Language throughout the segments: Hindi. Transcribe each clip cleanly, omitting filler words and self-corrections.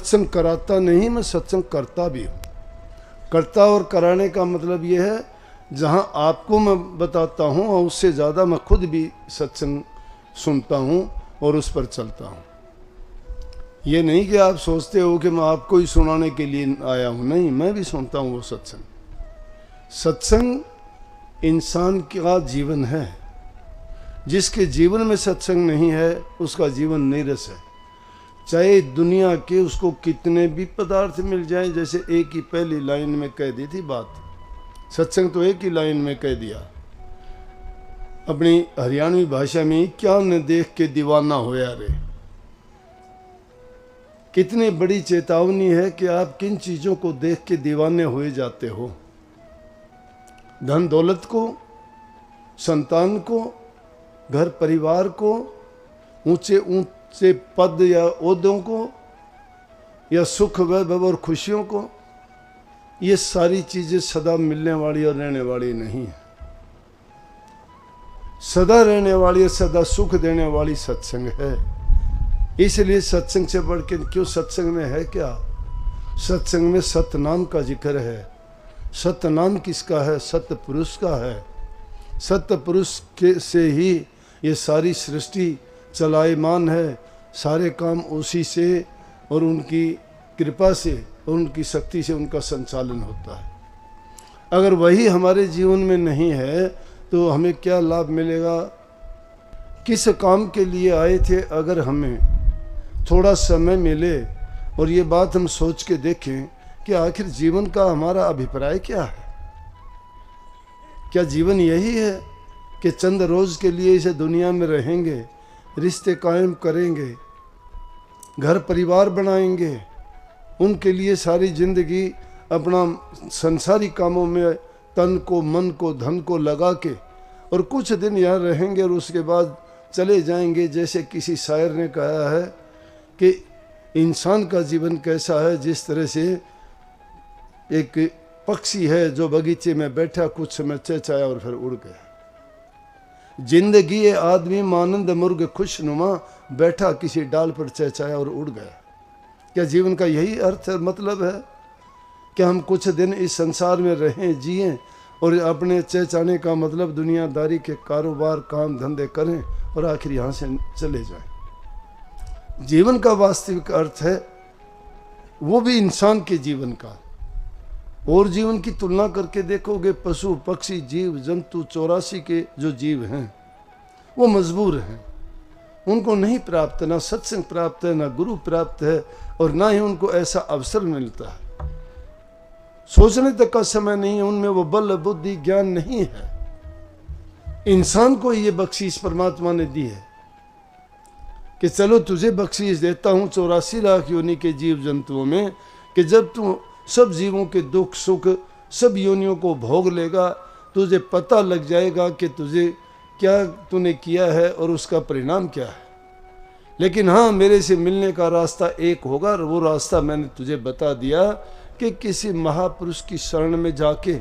सत्संग कराता नहीं, मैं सत्संग करता भी हूँ। करता और कराने का मतलब ये है, जहाँ आपको मैं बताता हूँ और उससे ज़्यादा मैं खुद भी सत्संग सुनता हूँ और उस पर चलता हूँ। ये नहीं कि आप सोचते हो कि मैं आपको ही सुनाने के लिए आया हूँ, नहीं, मैं भी सुनता हूँ वो सत्संग। सत्संग इंसान का जीवन है। जिसके जीवन में सत्संग नहीं है उसका जीवन नीरस है। चाहे दुनिया के उसको कितने भी पदार्थ मिल जाएं, जैसे एक ही पहली लाइन में कह दी थी बात, सत्संग तो एक ही लाइन में कह दिया अपनी हरियाणवी भाषा में, क्या न देख के दीवाना होया रे। कितनी बड़ी चेतावनी है कि आप किन चीज़ों को देख के दीवाने हुए जाते हो। धन दौलत को, संतान को, घर परिवार को, ऊंचे ऊंचे पद या ओहदों को, या सुख वैभव और खुशियों को। ये सारी चीज़ें सदा मिलने वाली और रहने वाली नहीं है। सदा रहने वाली, सदा सुख देने वाली सत्संग है। इसलिए सत्संग से बढ़ के क्यों, सत्संग में है क्या? सत्संग में सतनाम का जिक्र है। सतनाम किसका है? सत्य पुरुष का है। सत्य पुरुष के से ही ये सारी सृष्टि चलायमान है। सारे काम उसी से और उनकी कृपा से और उनकी शक्ति से उनका संचालन होता है। अगर वही हमारे जीवन में नहीं है तो हमें क्या लाभ मिलेगा? किस काम के लिए आए थे, अगर हमें थोड़ा समय मिले और ये बात हम सोच के देखें कि आखिर जीवन का हमारा अभिप्राय क्या है? क्या जीवन यही है कि चंद रोज के लिए इसे दुनिया में रहेंगे, रिश्ते कायम करेंगे, घर परिवार बनाएंगे, उनके लिए सारी जिंदगी अपना संसारी कामों में तन को, मन को, धन को लगा के और कुछ दिन यहाँ रहेंगे और उसके बाद चले जाएंगे? जैसे किसी शायर ने कहा है कि इंसान का जीवन कैसा है, जिस तरह से एक पक्षी है जो बगीचे में बैठा, कुछ समय चहचहाया और फिर उड़ गया। जिंदगी ये आदमी मानंद मुर्ग खुशनुमा, बैठा किसी डाल पर चहचहाया और उड़ गया। क्या जीवन का यही अर्थ है, मतलब है कि हम कुछ दिन इस संसार में रहें, जिएं और अपने चहचहाने का मतलब दुनियादारी के कारोबार, काम धंधे करें और आखिर यहाँ से चले जाएं? जीवन का वास्तविक अर्थ है वो भी इंसान के जीवन का। और जीवन की तुलना करके देखोगे, पशु पक्षी जीव जंतु 84 के जो जीव हैं वो मजबूर हैं। उनको नहीं प्राप्त, ना सत्संग प्राप्त है, ना गुरु प्राप्त है, और ना ही उनको ऐसा अवसर मिलता है। सोचने तक का समय नहीं है, उनमें वो बल बुद्धि ज्ञान नहीं है। इंसान को ये बख्शीश परमात्मा ने दी है कि चलो तुझे बख्शीश देता हूँ 84 लाख योनि के जीव जंतुओं में, कि जब तू सब जीवों के दुख सुख सब योनियों को भोग लेगा, तुझे पता लग जाएगा कि तुझे क्या तूने किया है और उसका परिणाम क्या है। लेकिन हाँ, मेरे से मिलने का रास्ता एक होगा, और वो रास्ता मैंने तुझे बता दिया कि किसी महापुरुष की शरण में जाके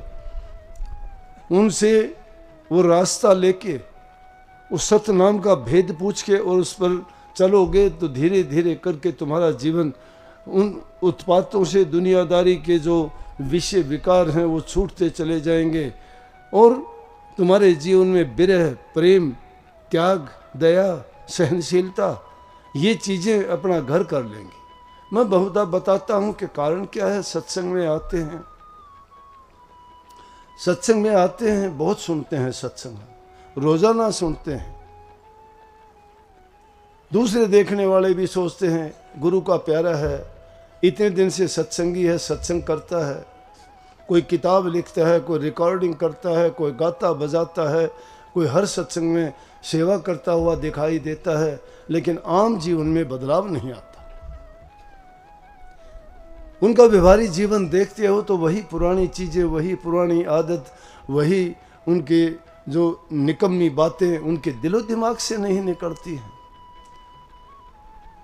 उनसे वो रास्ता लेके उस सतनाम का भेद पूछ के और उस पर चलोगे तो धीरे धीरे करके तुम्हारा जीवन उन उत्पातों से, दुनियादारी के जो विषय विकार हैं वो छूटते चले जाएंगे, और तुम्हारे जीवन में विरह, प्रेम, त्याग, दया, सहनशीलता, ये चीज़ें अपना घर कर लेंगी। मैं बहुधा बताता हूँ कि कारण क्या है। सत्संग में आते हैं, सत्संग में आते हैं, बहुत सुनते हैं सत्संग, रोजाना सुनते हैं। दूसरे देखने वाले भी सोचते हैं गुरु का प्यारा है, इतने दिन से सत्संगी है, सत्संग करता है, कोई किताब लिखता है, कोई रिकॉर्डिंग करता है, कोई गाता बजाता है, कोई हर सत्संग में सेवा करता हुआ दिखाई देता है, लेकिन आम जीवन में बदलाव नहीं आता। उनका व्यवहारिक जीवन देखते हो तो वही पुरानी चीज़ें, वही पुरानी आदत, वही उनके जो निकम्मी बातें उनके दिलो दिमाग से नहीं निकलती हैं।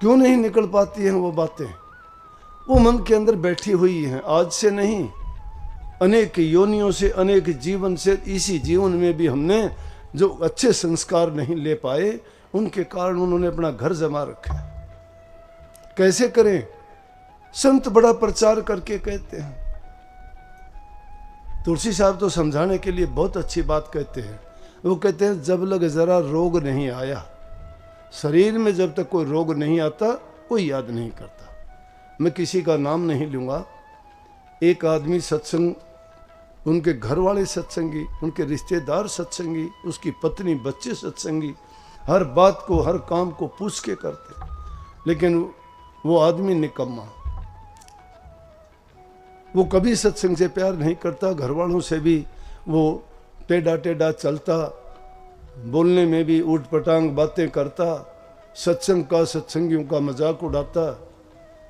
क्यों नहीं निकल पाती हैं वो बातें? वो मन के अंदर बैठी हुई हैं, आज से नहीं, अनेक योनियों से, अनेक जीवन से। इसी जीवन में भी हमने जो अच्छे संस्कार नहीं ले पाए, उनके कारण उन्होंने अपना घर जमा रखा है। कैसे करें? संत बड़ा प्रचार करके कहते हैं। तुलसी साहब तो समझाने के लिए बहुत अच्छी बात कहते हैं। वो कहते हैं जब लग जरा रोग नहीं आया, शरीर में जब तक कोई रोग नहीं आता कोई याद नहीं करता। मैं किसी का नाम नहीं लूँगा। एक आदमी सत्संग, उनके घर वाले सत्संगी, उनके रिश्तेदार सत्संगी, उसकी पत्नी बच्चे सत्संगी, हर बात को हर काम को पूछ के करते, लेकिन वो आदमी निकम्मा, वो कभी सत्संग से प्यार नहीं करता, घर वालों से भी वो टेढ़ा टेढ़ा चलता, बोलने में भी ऊट पटांग बातें करता, सत्संग का सत्संगियों का मजाक उड़ाता,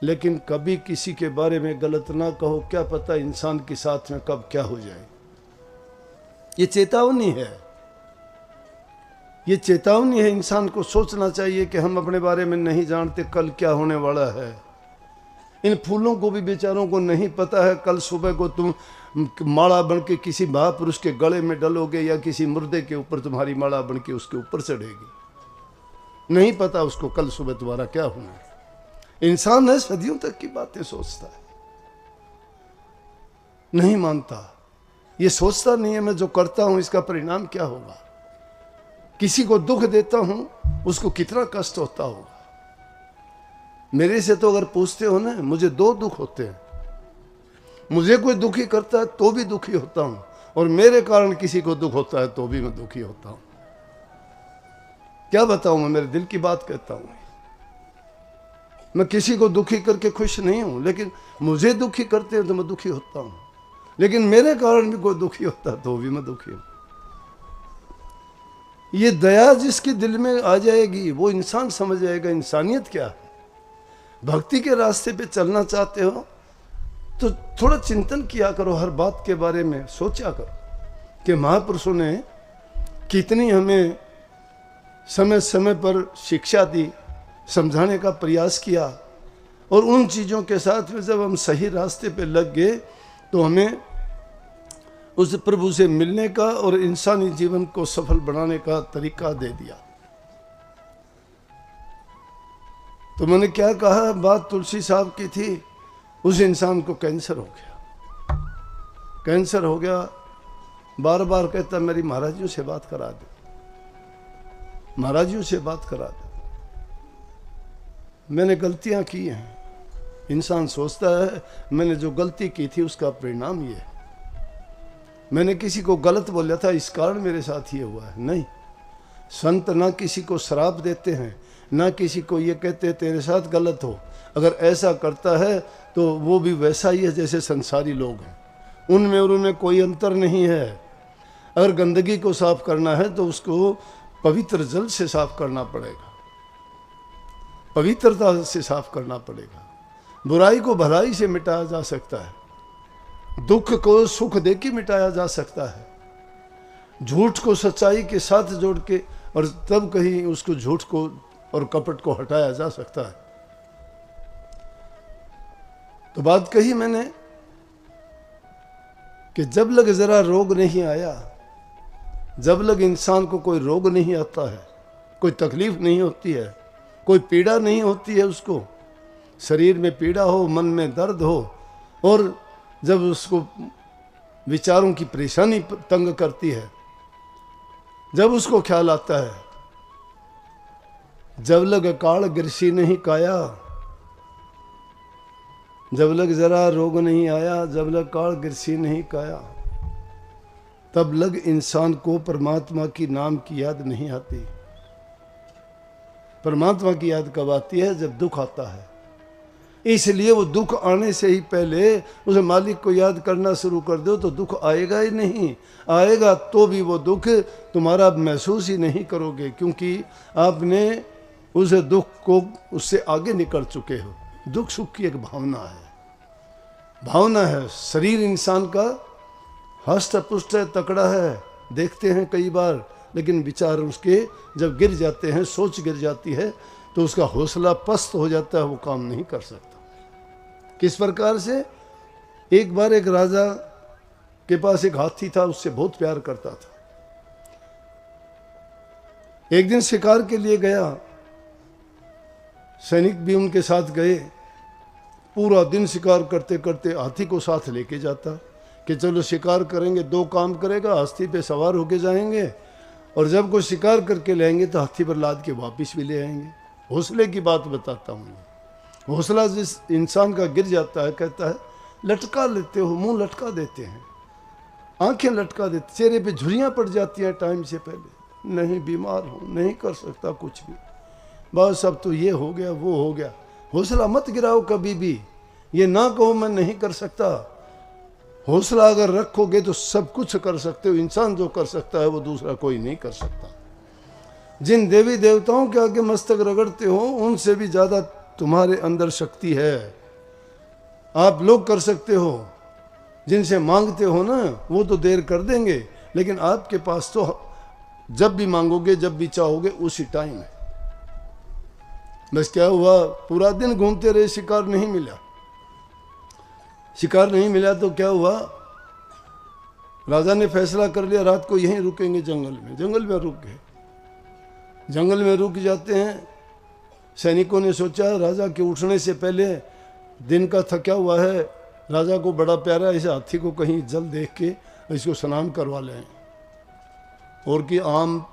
लेकिन कभी किसी के बारे में गलत ना कहो, क्या पता इंसान के साथ में कब क्या हो जाए। ये चेतावनी है, ये चेतावनी है। इंसान को सोचना चाहिए कि हम अपने बारे में नहीं जानते कल क्या होने वाला है। इन फूलों को भी बेचारों को नहीं पता है कल सुबह को तुम माला बन के किसी महापुरुष के गले में डलोगे या किसी मुर्दे के ऊपर तुम्हारी माला बन के उसके ऊपर चढ़ेगी। नहीं पता उसको कल सुबह तुम्हारा क्या होना है। इंसान है, सदियों तक की बातें सोचता है, नहीं मानता, ये सोचता नहीं है मैं जो करता हूं इसका परिणाम क्या होगा। किसी को दुख देता हूं उसको कितना कष्ट होता होगा। मेरे से तो अगर पूछते हो ना, मुझे 2 दुख होते हैं। मुझे कोई दुखी करता है तो भी दुखी होता हूं, और मेरे कारण किसी को दुख होता है तो भी मैं दुखी होता हूं। क्या बताऊं, मैं मेरे दिल की बात कहता हूं। मैं किसी को दुखी करके खुश नहीं हूं, लेकिन मुझे दुखी करते हैं तो मैं दुखी होता हूं। लेकिन मेरे कारण भी कोई दुखी होता है तो भी मैं दुखी हूं। ये दया जिसके दिल में आ जाएगी वो इंसान समझ जाएगा इंसानियत क्या है। भक्ति के रास्ते पे चलना चाहते हो तो थोड़ा चिंतन किया करो, हर बात के बारे में सोचा करो कि महापुरुषों ने कितनी हमें समय समय पर शिक्षा दी, समझाने का प्रयास किया, और उन चीज़ों के साथ में जब हम सही रास्ते पे लग गए तो हमें उस प्रभु से मिलने का और इंसानी जीवन को सफल बनाने का तरीका दे दिया। तो मैंने क्या कहा, बात तुलसी साहब की थी। उस इंसान को कैंसर हो गया, कैंसर हो गया। बार बार कहता मेरी महाराजियों से बात करा दे, महाराजियों से बात करा दे। मैंने गलतियां की हैं। इंसान सोचता है मैंने जो गलती की थी उसका परिणाम ये है, मैंने किसी को गलत बोला था इस कारण मेरे साथ ये हुआ है। नहीं, संत ना किसी को श्राप देते हैं, ना किसी को ये कहते तेरे साथ गलत हो। अगर ऐसा करता है तो वो भी वैसा ही है जैसे संसारी लोग हैं, उनमें और उनमें कोई अंतर नहीं है। अगर गंदगी को साफ करना है तो उसको पवित्र जल से साफ करना पड़ेगा, पवित्रता से साफ करना पड़ेगा। बुराई को भलाई से मिटाया जा सकता है, दुख को सुख दे के मिटाया जा सकता है, झूठ को सच्चाई के साथ जोड़ के, और तब कहीं उसको झूठ को और कपट को हटाया जा सकता है। तो बात कही मैंने कि जब लग जरा रोग नहीं आया, जब लग इंसान को कोई रोग नहीं आता है, कोई तकलीफ नहीं होती है, कोई पीड़ा नहीं होती है, उसको शरीर में पीड़ा हो, मन में दर्द हो, और जब उसको विचारों की परेशानी तंग करती है, जब उसको ख्याल आता है जब लग काल गिरसी नहीं काया, जब लग जरा रोग नहीं आया, जब लग काल गिरसी नहीं काया, तब लग इंसान को परमात्मा की नाम की याद नहीं आती। परमात्मा की याद कब आती है? जब दुख आता है। इसलिए वो दुख आने से ही पहले उस मालिक को याद करना शुरू कर दो तो दुख आएगा ही नहीं। आएगा तो भी वो दुख तुम्हारा महसूस ही नहीं करोगे, क्योंकि आपने उस दुख को उससे आगे निकल चुके हो। दुख सुख की एक भावना है, भावना है। शरीर इंसान का हष्ट पुष्ट है, तकड़ा है, देखते हैं कई बार, लेकिन विचार उसके जब गिर जाते हैं, सोच गिर जाती है तो उसका हौसला पस्त हो जाता है, वो काम नहीं कर सकता। किस प्रकार से? एक बार एक राजा के पास एक हाथी था, उससे बहुत प्यार करता था। एक दिन शिकार के लिए गया, सैनिक भी उनके साथ गए। पूरा दिन शिकार करते करते हाथी को साथ लेके जाता कि चलो शिकार करेंगे, 2 काम करेगा, हाथी पे सवार होके जाएंगे और जब कोई शिकार करके लाएंगे तो हाथी पर लाद के वापस भी ले आएंगे। हौसले की बात बताता हूँ। हौसला जिस इंसान का गिर जाता है, कहता है लटका लेते हो, मुंह लटका देते हैं, आंखें लटका देते, चेहरे पे झुर्रियाँ पड़ जाती हैं टाइम से पहले, नहीं बीमार हूँ, नहीं कर सकता कुछ भी, बस अब तो ये हो गया वो हो गया। हौसला मत गिराओ कभी भी, ये ना कहो मैं नहीं कर सकता। हौसला अगर रखोगे तो सब कुछ कर सकते हो। इंसान जो कर सकता है वो दूसरा कोई नहीं कर सकता। जिन देवी देवताओं के आगे मस्तक रगड़ते हो उनसे भी ज़्यादा तुम्हारे अंदर शक्ति है। आप लोग कर सकते हो, जिनसे मांगते हो ना वो तो देर कर देंगे, लेकिन आपके पास तो जब भी मांगोगे, जब भी चाहोगे, उसी टाइम है। बस क्या हुआ, पूरा दिन घूमते रहे, शिकार नहीं मिला। शिकार नहीं मिला तो क्या हुआ, राजा ने फैसला कर लिया रात को यहीं रुकेंगे जंगल में। जंगल में रुक गए। जंगल में रुक जाते हैं। सैनिकों ने सोचा राजा के उठने से पहले, दिन का थका हुआ है, राजा को बड़ा प्यारा इस हाथी को कहीं जल देख के इसको स्नान करवा लें। और कि आम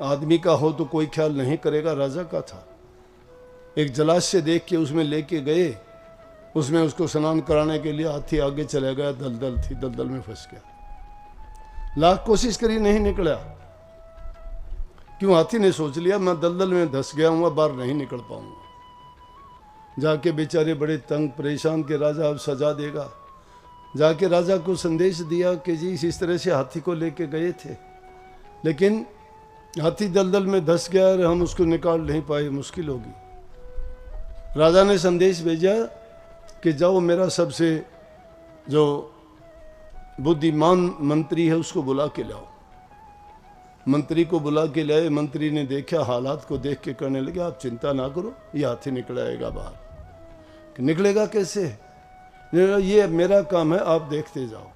आदमी का हो तो कोई ख्याल नहीं करेगा, राजा का था। एक जलाशय देख के उसमें लेके गए, उसमें उसको स्नान कराने के लिए हाथी आगे चला गया। दलदल थी, दलदल में फंस गया। लाख कोशिश करी नहीं निकला। क्यों, हाथी ने सोच लिया मैं दलदल में धंस गया हूँ, बाहर नहीं निकल पाऊंगा। जाके बेचारे बड़े तंग परेशान के राजा अब सजा देगा। जाके राजा को संदेश दिया कि जी इस तरह से हाथी को लेके गए थे, लेकिन हाथी दलदल में धंस गया और हम उसको निकाल नहीं पाए, मुश्किल होगी। राजा ने संदेश भेजा कि जाओ मेरा सबसे जो बुद्धिमान मंत्री है उसको बुला के लाओ। मंत्री को बुला के लाए। मंत्री ने देखा, हालात को देख के कहने लगे आप चिंता ना करो, ये हाथी निकल आएगा बाहर। कि निकलेगा कैसे, ये मेरा काम है, आप देखते जाओ।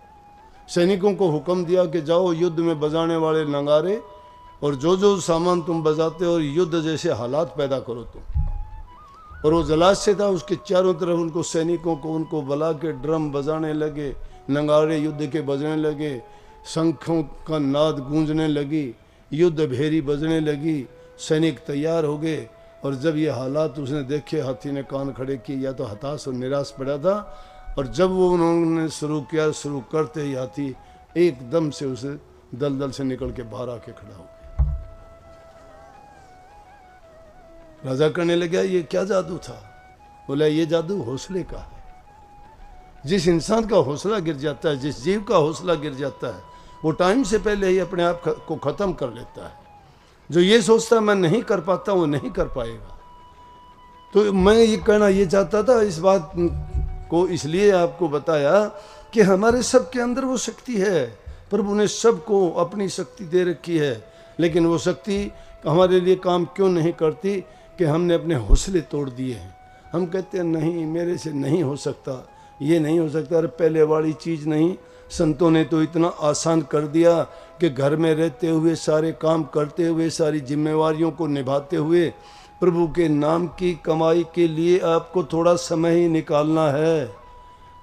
सैनिकों को हुक्म दिया कि जाओ युद्ध में बजाने वाले नगारे और जो जो सामान तुम बजाते हो युद्ध जैसे हालात पैदा करो तुम। और वो जलाशय था, उसके चारों तरफ उनको सैनिकों को उनको बुला के ड्रम बजाने लगे, नगाड़े युद्ध के बजने लगे, शंखों का नाद गूंजने लगी, युद्ध भेरी बजने लगी। सैनिक तैयार हो गए। और जब ये हालात उसने देखे, हाथी ने कान खड़े किए, या तो हताश और निराश पड़ा था। और जब वो उन्होंने शुरू किया, शुरू करते ही हाथी एकदम से उसे दलदल से निकल के बाहर आके खड़ा हो गया। राजा कहने लगा ये क्या जादू था। बोला ये जादू हौसले का है। जिस इंसान का हौसला गिर जाता है, जिस जीव का हौसला गिर जाता है, वो टाइम से पहले ही अपने आप को ख़त्म कर लेता है। जो ये सोचता है मैं नहीं कर पाता, वो नहीं कर पाएगा। तो मैं ये कहना ये चाहता था, इस बात को इसलिए आपको बताया कि हमारे सब के अंदर वो शक्ति है। प्रभु ने सबको अपनी शक्ति दे रखी है, लेकिन वो शक्ति हमारे लिए काम क्यों नहीं करती कि हमने अपने हौसले तोड़ दिए हैं। हम कहते हैं नहीं मेरे से नहीं हो सकता, ये नहीं हो सकता। अरे पहले वाली चीज़ नहीं, संतों ने तो इतना आसान कर दिया कि घर में रहते हुए, सारे काम करते हुए, सारी जिम्मेवारियों को निभाते हुए, प्रभु के नाम की कमाई के लिए आपको थोड़ा समय ही निकालना है।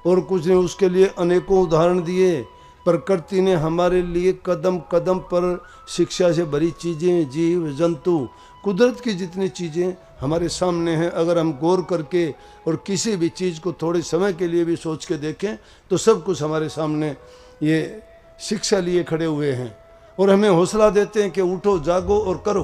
और कुछ ने उसके लिए अनेकों उदाहरण दिए। प्रकृति ने हमारे लिए कदम कदम पर शिक्षा से भरी चीज़ें, जीव जंतु, कुदरत की जितनी चीज़ें हमारे सामने हैं, अगर हम गौर करके और किसी भी चीज़ को थोड़े समय के लिए भी सोच के देखें तो सब कुछ हमारे सामने ये शिक्षा लिए खड़े हुए हैं और हमें हौसला देते हैं कि उठो, जागो और करो।